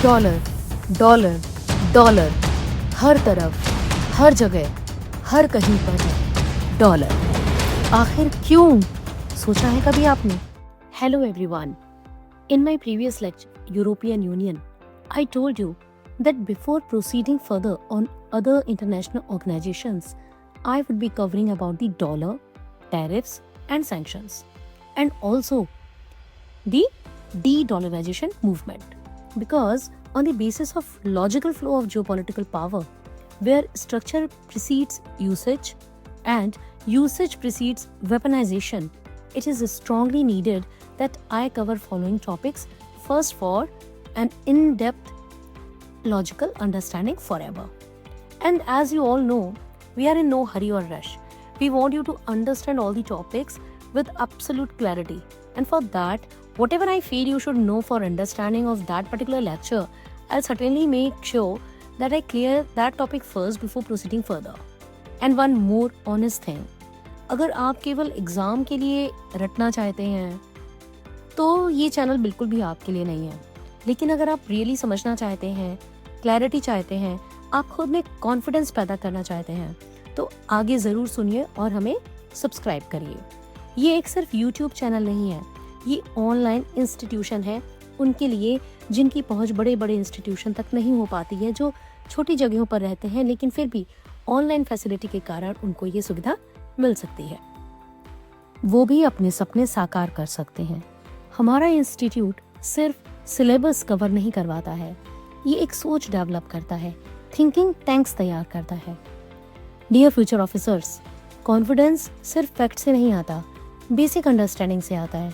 Dollar dollar dollar, हर तरफ, हर जगह, हर कहीं पर है डॉलर। आखिर क्यों, सोचा है कभी आपने? Hello everyone, in my previous lecture European union I told you that before proceeding further on other international organizations, I would be covering about the dollar, tariffs and sanctions, and also the de-dollarization movement. Because on the basis of logical flow of geopolitical power, where structure precedes usage and usage precedes weaponization, it is strongly needed that I cover following topics first for an in-depth logical understanding forever. And as you all know, we are in no hurry or rush. We want you to understand all the topics with absolute clarity. And for that, whatever I feel you should know for understanding of that particular lecture, I'll certainly make sure that I clear that topic first before proceeding further. And one more honest thing, अगर आप केवल exam के लिए रटना चाहते हैं तो ये चैनल बिल्कुल भी आपके लिए नहीं है। लेकिन अगर आप रियली समझना चाहते हैं, क्लैरिटी चाहते हैं, आप खुद में कॉन्फिडेंस पैदा करना चाहते हैं, तो आगे ज़रूर सुनिए और हमें सब्सक्राइब करिए। ये एक सिर्फ यूट्यूब चैनल नहीं है, ये ऑनलाइन इंस्टीट्यूशन है उनके लिए जिनकी पहुंच बड़े बड़े इंस्टीट्यूशन तक नहीं हो पाती है, जो छोटी जगहों पर रहते हैं, लेकिन फिर भी ऑनलाइन फैसिलिटी के कारण उनको ये सुविधा मिल सकती है। वो भी अपने सपने साकार कर सकते हैं। हमारा इंस्टीट्यूट सिर्फ सिलेबस कवर नहीं करवाता है, ये एक सोच डेवलप करता है, थिंकिंग टैंक्स तैयार करता है। डियर फ्यूचर ऑफिसर्स, कॉन्फिडेंस सिर्फ फैक्ट से नहीं आता, बेसिक अंडरस्टैंडिंग से आता है।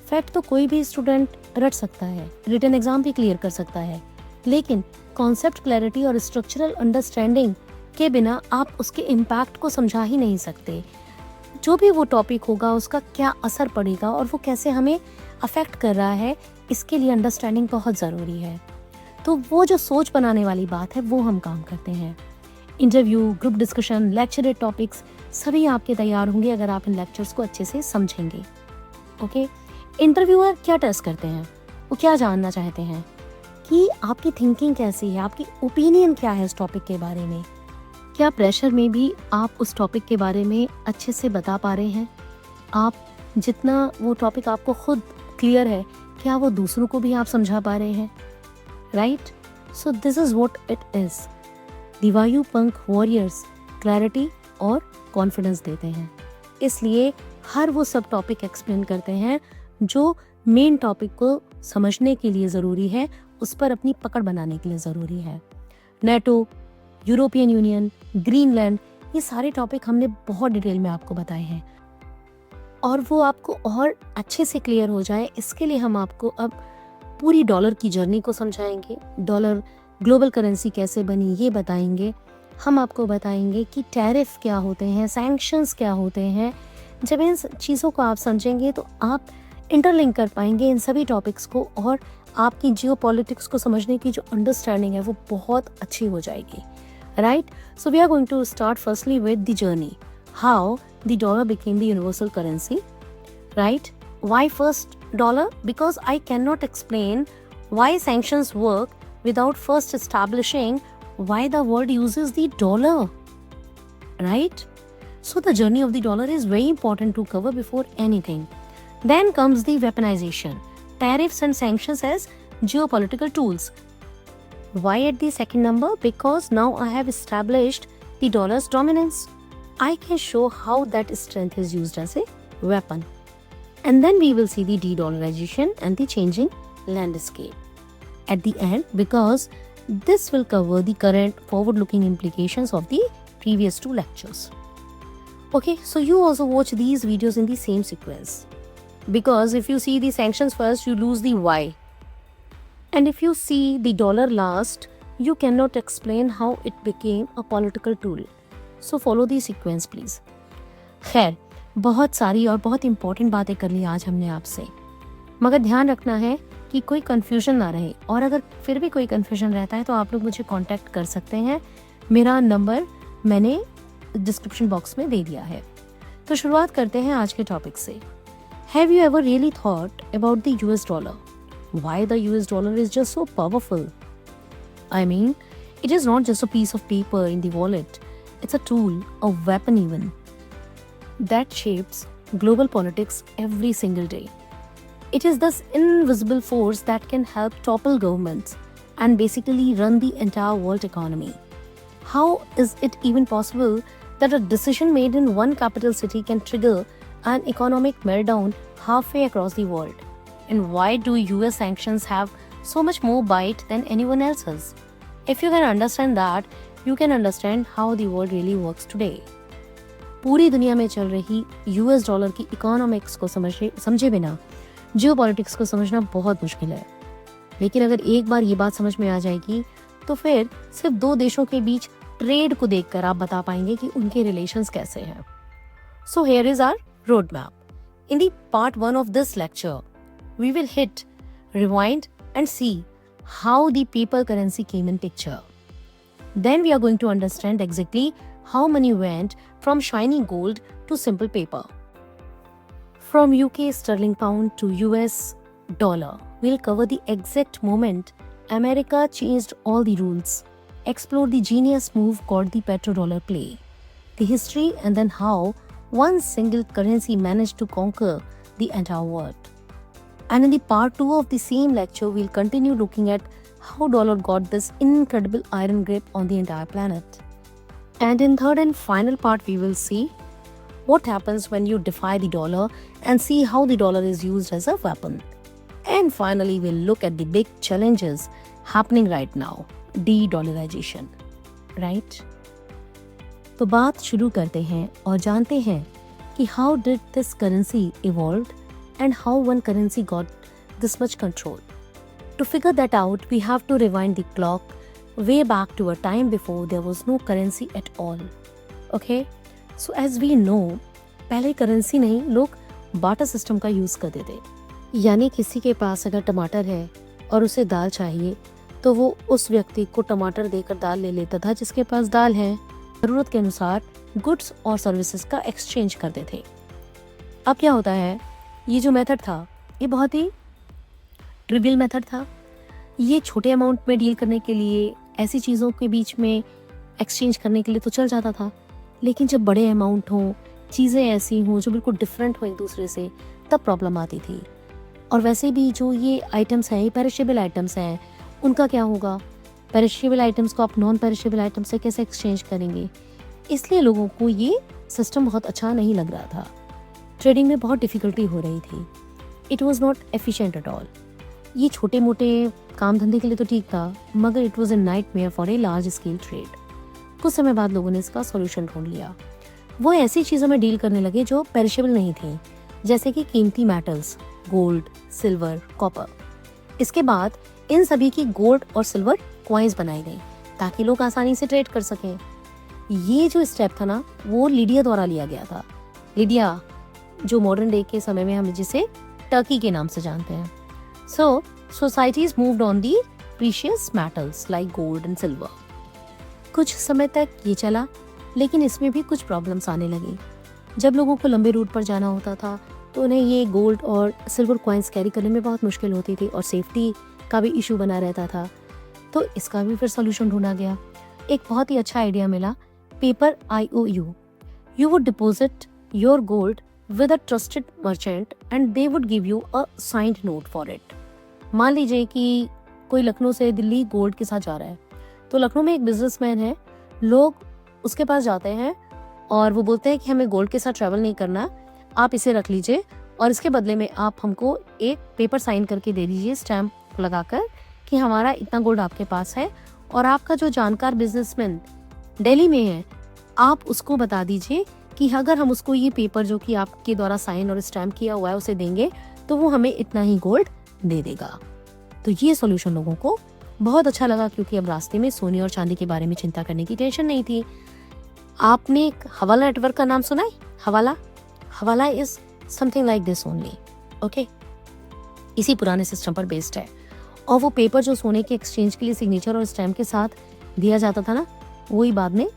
फैक्ट तो कोई भी स्टूडेंट रट सकता है, रिटन एग्जाम भी क्लियर कर सकता है, लेकिन कॉन्सेप्ट क्लैरिटी और स्ट्रक्चरल अंडरस्टैंडिंग के बिना आप उसके इम्पैक्ट को समझा ही नहीं सकते। जो भी वो टॉपिक होगा उसका क्या असर पड़ेगा और वो कैसे हमें अफेक्ट कर रहा है, इसके लिए अंडरस्टैंडिंग बहुत ज़रूरी है। तो वो जो सोच बनाने वाली बात है वो हम काम करते हैं। Interview, group discussion, lecture topics सभी आपके तैयार होंगे अगर आप इन लेक्चर्स को अच्छे से समझेंगे। ओके, इंटरव्यूअर क्या टेस्ट करते हैं, वो क्या जानना चाहते हैं कि आपकी थिंकिंग कैसी है, आपकी ओपिनियन क्या है इस टॉपिक के बारे में। क्या प्रेशर में भी आप उस टॉपिक के बारे में अच्छे से बता पा रहे हैं, आप जितना वो टॉपिक आपको खुद क्लियर है, क्या वो दूसरों को भी आप समझा पा रहे हैं, right? So this is what it is. The Vayupankh warriors clarity और कॉन्फिडेंस देते हैं, इसलिए हर वो सब टॉपिक एक्सप्लेन करते हैं जो मेन टॉपिक को समझने के लिए ज़रूरी है, उस पर अपनी पकड़ बनाने के लिए ज़रूरी है। नेटो, यूरोपियन यूनियन, ग्रीनलैंड, ये सारे टॉपिक हमने बहुत डिटेल में आपको बताए हैं और वो आपको और अच्छे से क्लियर हो जाए, इसके लिए हम आपको अब पूरी डॉलर की जर्नी को समझाएंगे। डॉलर ग्लोबल करेंसी कैसे बनी ये बताएंगे। हम आपको बताएंगे कि टैरिफ क्या होते हैं, सैंक्शंस क्या होते हैं। जब इन चीज़ों को आप समझेंगे तो आप इंटरलिंक कर पाएंगे इन सभी टॉपिक्स को और आपकी जियोपॉलिटिक्स को समझने की जो अंडरस्टैंडिंग है वो बहुत अच्छी हो जाएगी, right? So we are going to start firstly with the journey, how the dollar became the universal currency, right? Why first dollar? Because I cannot explain why sanctions work without first establishing why the world uses the dollar, right? So the journey of the dollar is very important to cover before anything. Then comes the weaponization, tariffs and sanctions as geopolitical tools. Why at the second number? Because now I have established the dollar's dominance. I can show how that strength is used as a weapon. And then we will see the de-dollarization and the changing landscape at the end, because this will cover the current forward-looking implications of the previous two lectures. Okay, so you also watch these videos in the same sequence, because if you see the sanctions first, you lose the why. And if you see the dollar last, you cannot explain how it became a political tool. So follow the sequence please. खैर, बहुत सारी और बहुत important बातें कर ली आज हमने आपसे, मगर ध्यान रखना है कि कोई कन्फ्यूजन ना रहे, और अगर फिर भी कोई कन्फ्यूजन रहता है तो आप लोग मुझे कांटेक्ट कर सकते हैं। मेरा नंबर मैंने डिस्क्रिप्शन बॉक्स में दे दिया है। तो शुरुआत करते हैं आज के टॉपिक से। Have you ever really thought about the US dollar? why the US dollar is just so powerful. I mean, it is not just a piece of paper in the wallet, it's a tool, a weapon even, that shapes global politics every single day. It is this invisible force that can help topple governments and basically run the entire world economy. How is it even possible that a decision made in one capital city can trigger an economic meltdown halfway across the world? And why do US sanctions have so much more bite than anyone else's? If you can understand that, you can understand how the world really works today. पूरी दुनिया में चल रही US dollar की economics को समझे बिना geopolitics को समझना बहुत मुश्किल है। लेकिन अगर एक बार ये बात समझ में आ जाएगी तो फिर सिर्फ दो देशों के बीच ट्रेड को देखकर आप बता पाएंगे कि उनके रिलेशंस कैसे हैं। So here is our road map. In the part 1 of this lecture we will hit, rewind and see how the paper currency came in picture. Then we are going to understand exactly how money went from shiny gold to simple paper. From UK sterling pound to US dollar, we'll cover the exact moment America changed all the rules, explore the genius move called the petrodollar play, the history and then how one single currency managed to conquer the entire world. And in the part 2 of the same lecture, we'll continue looking at how dollar got this incredible iron grip on the entire planet. And in third and final part, we will see what happens when you defy the dollar and see how the dollar is used as a weapon. And finally, we'll look at the big challenges happening right now, de-dollarization. Right? तो बात शुरू करते हैं और जानते हैं कि how did this currency evolve and how one currency got this much control. To figure that out, we have to rewind the clock way back to a time before there was no currency at all. Okay? So as we know, पहले currency नहीं, लोग barter system का use करते थे। यानी किसी के पास अगर टमाटर है और उसे दाल चाहिए तो वो उस व्यक्ति को टमाटर देकर दाल ले लेता था जिसके पास दाल है। ज़रूरत के अनुसार गुड्स और सर्विसेज का एक्सचेंज करते थे। अब क्या होता है, ये जो मेथड था ये बहुत ही ट्रिवियल मेथड था। ये छोटे अमाउंट में डील करने के लिए, ऐसी चीज़ों के बीच में एक्सचेंज करने के लिए तो चल जाता था, लेकिन जब बड़े अमाउंट हों, चीज़ें ऐसी हों जो बिल्कुल डिफरेंट हो एक दूसरे से, तब प्रॉब्लम आती थी। और वैसे भी जो ये आइटम्स हैं, ये पेरिशेबल आइटम्स हैं, उनका क्या होगा? पेरिशेबल आइटम्स को आप नॉन पेरिशेबल आइटम से कैसे एक्सचेंज करेंगे? इसलिए लोगों को ये सिस्टम बहुत अच्छा नहीं लग रहा था। ट्रेडिंग में बहुत डिफ़िकल्टी हो रही थी। It was not efficient at all. ये छोटे मोटे काम धंधे के लिए तो ठीक था, मगर it was a nightmare for a large scale trade. कुछ समय बाद लोगों ने इसका सॉल्यूशन ढूंढ लिया। वो ऐसी चीज़ों में डील करने लगे जो पेरिशेबल नहीं थी, जैसे कि कीमती मेटल्स, गोल्ड, सिल्वर, कॉपर। इसके बाद इन सभी की गोल्ड और सिल्वर कॉइन्स बनाई गई ताकि लोग आसानी से ट्रेड कर सकें। ये जो स्टेप था ना, वो लीडिया द्वारा लिया गया था। लीडिया जो मॉडर्न डे के समय में हम जिसे टर्की के नाम से जानते हैं। So societies moved on the precious metals like gold and silver. कुछ समय तक ये चला, लेकिन इसमें भी कुछ प्रॉब्लम्स आने लगी। जब लोगों को लंबे रूट पर जाना होता था तो उन्हें ये गोल्ड और सिल्वर कॉइन्स कैरी करने में बहुत मुश्किल होती थी और सेफ्टी का भी इशू बना रहता था। तो इसका भी फिर सोल्यूशन ढूंढा गया। एक बहुत ही अच्छा आइडिया मिला, paper IOU। You would deposit your gold with a trusted merchant and they would give you a signed note for it. मान लीजिए कि कोई लखनऊ से दिल्ली गोल्ड के साथ जा रहा है, तो लखनऊ में एक बिजनेसमैन है, लोग उसके पास जाते हैं और वो बोलते हैं कि हमें गोल्ड के साथ ट्रैवल नहीं करना, आप इसे रख लीजिए और इसके बदले में आप हमको एक पेपर साइन करके दे दीजिए स्टैम्प लगाकर कि हमारा इतना गोल्ड आपके पास है, और आपका जो जानकार बिजनेसमैन दिल्ली में है आप उसको बता दीजिए कि अगर हम उसको ये पेपर जो कि आपके द्वारा साइन और स्टैम्प किया हुआ है उसे देंगे तो वो हमें इतना ही गोल्ड दे देगा। तो ये सॉल्यूशन लोगों को बहुत अच्छा लगा, क्योंकि अब रास्ते में सोने और चांदी के बारे में चिंता करने की टेंशन नहीं थी। आपने एक हवाला नेटवर्क का नाम सुना है? हवाला is something like this only. Okay, इसी पुराने सिस्टम पर बेस्ड है। और वो पेपर जो सोने के एक्सचेंज के लिए सिग्नेचर और स्टैम्प के साथ दिया जाता था ना, वही बाद में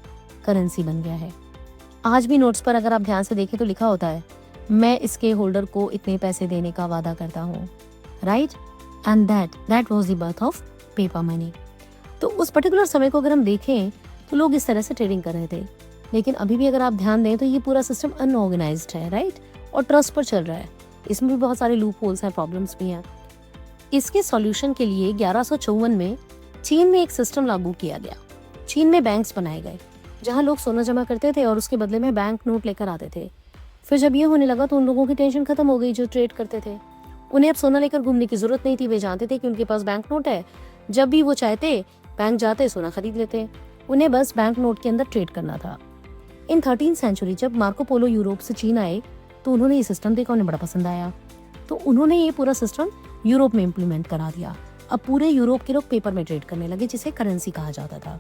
करेंसी बन गया है। आज भी नोट्स पर अगर आप ध्यान से देखें तो लिखा होता है, मैं इसके होल्डर को इतने पैसे देने का वादा करता हूँ, right? And that was the birth of paper money. तो उस पर्टिकुलर समय को अगर हम देखें तो लोग इस तरह से ट्रेडिंग कर रहे थे, लेकिन अभी भी अगर आप ध्यान दें तो ये पूरा सिस्टम अनऑर्गेनाइज्ड है, राइट, और ट्रस्ट पर चल रहा है। इसमें भी बहुत सारे लूप होल्स हैं, प्रॉब्लम्स भी हैं। इसके सॉल्यूशन के लिए 1154 में चीन में एक सिस्टम लागू किया गया। चीन में बैंक्स बनाए गए जहां लोग सोना जमा करते थे और उसके बदले में बैंक नोट लेकर आते थे। फिर जब ये होने लगा तो उन लोगों की टेंशन खत्म हो गई जो ट्रेड करते थे। उन्हें अब सोना लेकर घूमने की जरूरत नहीं थी। वे जानते थे कि उनके पास बैंक नोट है, जब भी वो चाहते बैंक जाते सोना खरीद लेते। उन्हें बस बैंक नोट के अंदर ट्रेड करना था। इन 13th सेंचुरी जब मार्को पोलो यूरोप से चीन आए तो उन्होंने ये सिस्टम देखा, उन्हें बड़ा पसंद आया, तो उन्होंने ये पूरा सिस्टम यूरोप में इम्प्लीमेंट करा दिया। अब पूरे यूरोप के लोग पेपर में ट्रेड करने लगे, जिसे करेंसी कहा जाता था।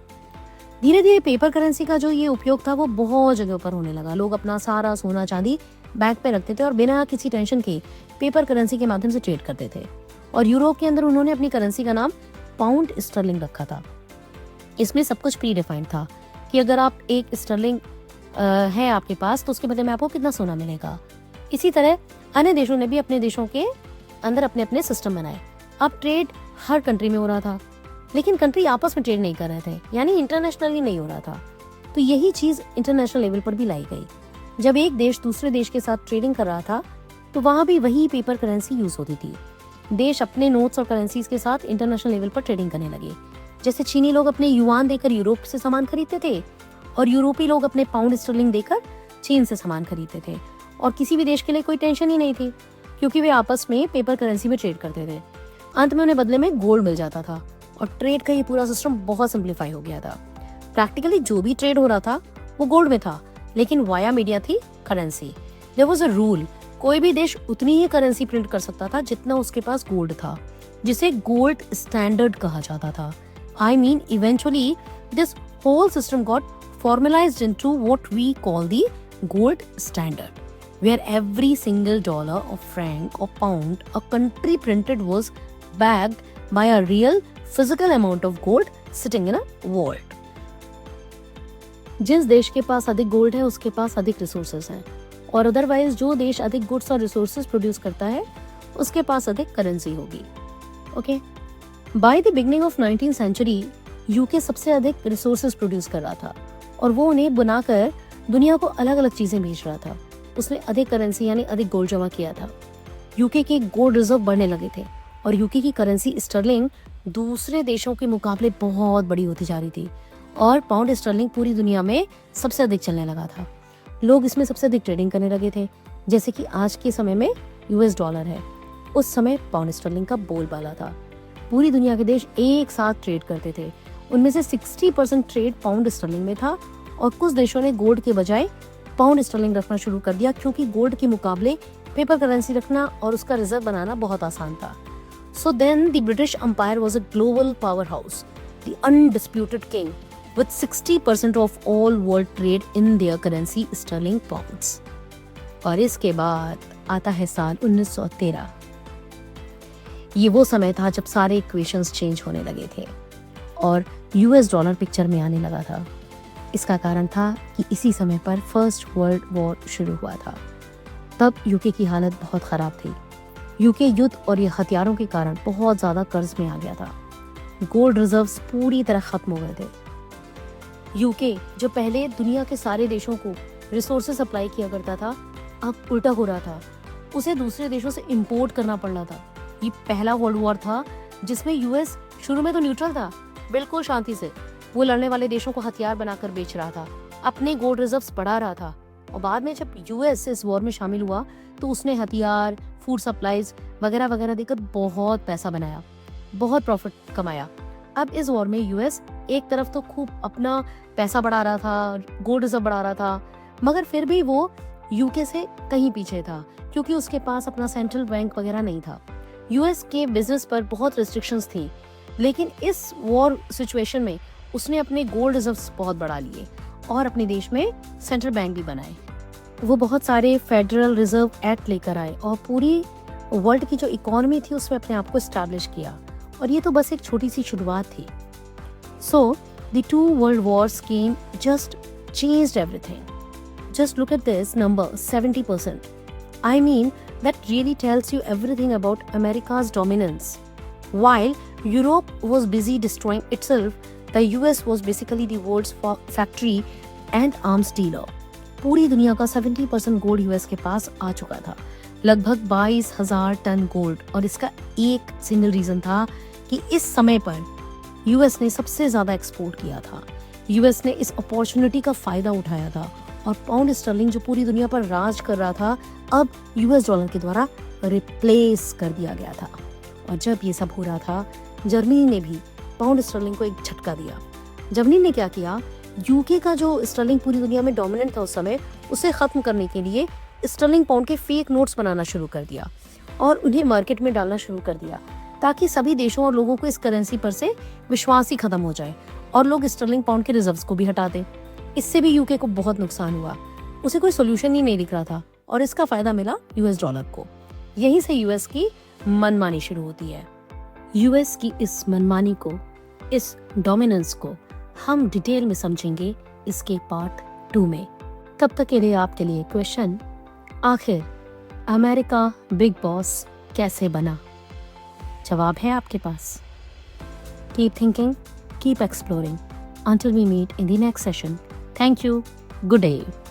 धीरे धीरे पेपर करेंसी का जो ये उपयोग था वो बहुत जगह पर होने लगा। लोग अपना सारा सोना चांदी बैंक पे रखते थे और बिना किसी टेंशन के पेपर करेंसी के माध्यम से ट्रेड करते थे। और यूरोप के अंदर उन्होंने अपनी करेंसी का नाम पाउंड स्टर्लिंग रखा था। इसमें सब कुछ प्री डिफाइंड था कि अगर आप एक स्टर्लिंग है आपके पास तो उसके बदले में आपको कितना सोना मिलेगा। इसी तरह अन्य देशों ने भी अपने देशों के अंदर अपने अपने सिस्टम बनाए। अब ट्रेड हर कंट्री में हो रहा था, लेकिन कंट्री आपस में ट्रेड नहीं कर रहे थे, यानी इंटरनेशनली नहीं हो रहा था। तो यही चीज इंटरनेशनल लेवल पर भी लाई गई। जब एक देश दूसरे देश के साथ ट्रेडिंग कर रहा था तो वहां भी वही पेपर करेंसी यूज होती थी। देश अपने नोट्स और करेंसीज के साथ इंटरनेशनल लेवल पर ट्रेडिंग करने लगे। जैसे चीनी लोग अपने युआन देकर यूरोप से सामान खरीदते थे और यूरोपीय लोग अपने पाउंड स्टर्लिंग देकर चीन से सामान खरीदते थे। और किसी भी देश के लिए कोई टेंशन ही नहीं थी, क्योंकि वे आपस में पेपर करेंसी में ट्रेड करते थे। अंत में उन्हें बदले में गोल्ड मिल जाता था और ट्रेड का ये पूरा सिस्टम बहुत सिंप्लीफाई हो गया था। प्रैक्टिकली जो भी ट्रेड हो रहा था वो गोल्ड में था, लेकिन वाया मीडिया थी currency. There was a rule, कोई भी देश उतनी ही करेंसी प्रिंट कर सकता था जितना उसके पास गोल्ड था, जिसे गोल्ड स्टैंडर्ड कहा जाता था। I mean, eventually, this whole system got formalized into what we call the gold standard, where every single dollar or franc or pound a country printed was backed by a real physical amount of gold sitting in a vault. जिस देश के पास अधिक gold है उसके पास अधिक resources हैं, और otherwise जो देश अधिक गुड्स और रिसोर्सेज प्रोड्यूस करता है उसके पास अधिक करेंसी होगी। Okay, by the beginning of 19th century UK सबसे अधिक रिसोर्सेज प्रोड्यूस कर रहा था और वो उन्हें बनाकर दुनिया को अलग अलग चीजें बेच रहा था। उसने अधिक करेंसी यानी अधिक गोल्ड जमा किया था। यूके के गोल्ड रिजर्व बढ़ने लगे थे और यूके की करेंसी स्टर्लिंग दूसरे देशों के मुकाबले बहुत बड़ी होती जा रही थी और पाउंड स्टर्लिंग पूरी दुनिया में सबसे अधिक चलने लगा था। लोग इसमें सबसे अधिक ट्रेडिंग करने लगे थे। जैसे कि आज के समय में यूएस डॉलर है, उस समय पाउंड स्टर्लिंग का बोलबाला था। पूरी दुनिया के देश एक साथ ट्रेड करते थे। उनमें से 60% ट्रेड पाउंड स्टर्लिंग में था और कुछ देशों ने गोल्ड के बजाय पाउंड स्टर्लिंग रखना शुरू कर दिया, क्योंकि गोल्ड के मुकाबले पेपर करेंसी रखना और उसका रिजर्व बनाना बहुत आसान था। So then the British Empire was a global powerhouse, the undisputed king, with 60% of all world trade in their currency sterling pounds. और इसके बाद आता है साल 1913। ये वो समय था जब सारे इक्वेशंस चेंज होने लगे थे और यूएस डॉलर पिक्चर में आने लगा था। इसका कारण था कि इसी समय पर फर्स्ट वर्ल्ड वॉर शुरू हुआ था। तब यूके की हालत बहुत ख़राब थी। यूके युद्ध और ये हथियारों के कारण बहुत ज़्यादा कर्ज में आ गया था। गोल्ड रिजर्व्स पूरी तरह ख़त्म हो गए थे। यूके जो पहले दुनिया के सारे देशों को रिसोर्सेज सप्लाई किया करता था, अब उल्टा हो रहा था। उसे दूसरे देशों से इंपोर्ट करना पड़ रहा था। ये पहला वर्ल्ड वॉर था जिसमें यूएस शुरू में तो न्यूट्रल था, बिल्कुल शांति से वो लड़ने वाले देशों को हथियार बनाकर बेच रहा था, अपने गोल्ड रिजर्व्स बढ़ा रहा था। और बाद में जब यूएस इस वॉर में शामिल हुआ तो उसने हथियार, फूड सप्लाईज वगैरह वगैरह देकर बहुत पैसा बनाया, बहुत प्रॉफिट कमाया। अब इस वॉर में यूएस एक तरफ तो खूब अपना पैसा बढ़ा रहा था, गोल्ड रिजर्व बढ़ा रहा था, मगर फिर भी वो यूके से कहीं पीछे था, क्योंकि उसके पास अपना सेंट्रल बैंक वगैरह नहीं था। यूएस के बिजनेस पर बहुत रिस्ट्रिक्शंस थी, लेकिन इस वॉर सिचुएशन में उसने अपने गोल्ड रिजर्व्स बहुत बढ़ा लिए और अपने देश में सेंट्रल बैंक भी बनाए। वो बहुत सारे फेडरल रिजर्व एक्ट लेकर आए और पूरी वर्ल्ड की जो इकोनॉमी थी उसमें अपने आप को एस्टैब्लिश किया। और ये तो बस एक छोटी सी शुरुआत थी। So the two world Wars came just changed everything. Just look at this number 70%. I mean, that really tells you everything about America's dominance. While Europe was busy destroying itself, the US was basically the world's factory and arms dealer. पूरी दुनिया का 70% gold US के पास आ चुका था, लगभग 22,000 ton gold. और इसका एक सिंगल रीजन था कि इस समय पर यूएस ने सबसे ज्यादा एक्सपोर्ट किया था। यूएस ने इस अपॉर्चुनिटी का फायदा उठाया था और पाउंड स्टर्लिंग जो पूरी दुनिया पर राज कर रहा था, अब यूएस डॉलर के द्वारा रिप्लेस कर दिया गया था। और जब ये सब हो रहा था, जर्मनी ने भी पाउंड स्टर्लिंग को एक झटका दिया। जर्मनी ने क्या किया, यूके का जो स्टर्लिंग पूरी दुनिया में डोमिनेंट था उस समय, उसे खत्म करने के लिए स्टर्लिंग पाउंड के फेक नोट्स बनाना शुरू कर दिया और उन्हें मार्केट में डालना शुरू कर दिया, ताकि सभी देशों और लोगों को इस करेंसी पर से विश्वास ही खत्म हो जाए और लोग स्टर्लिंग पाउंड के रिजर्व्स को भी हटा दें। इससे भी यूके को बहुत नुकसान हुआ, उसे कोई सोल्यूशन ही नहीं दिख रहा था और इसका फायदा मिला यूएस डॉलर को। यहीं से यूएस की मनमानी शुरू होती है। यूएस की इस मनमानी को, इस डोमिनेंस को हम डिटेल में समझेंगे इसके पार्ट 2 में। तब तक के लिए आपके लिए क्वेश्चन, आखिर अमेरिका बिग बॉस कैसे बना? जवाब है आपके पास। Keep thinking, keep exploring. Until we meet in the next session. Thank you. Good day.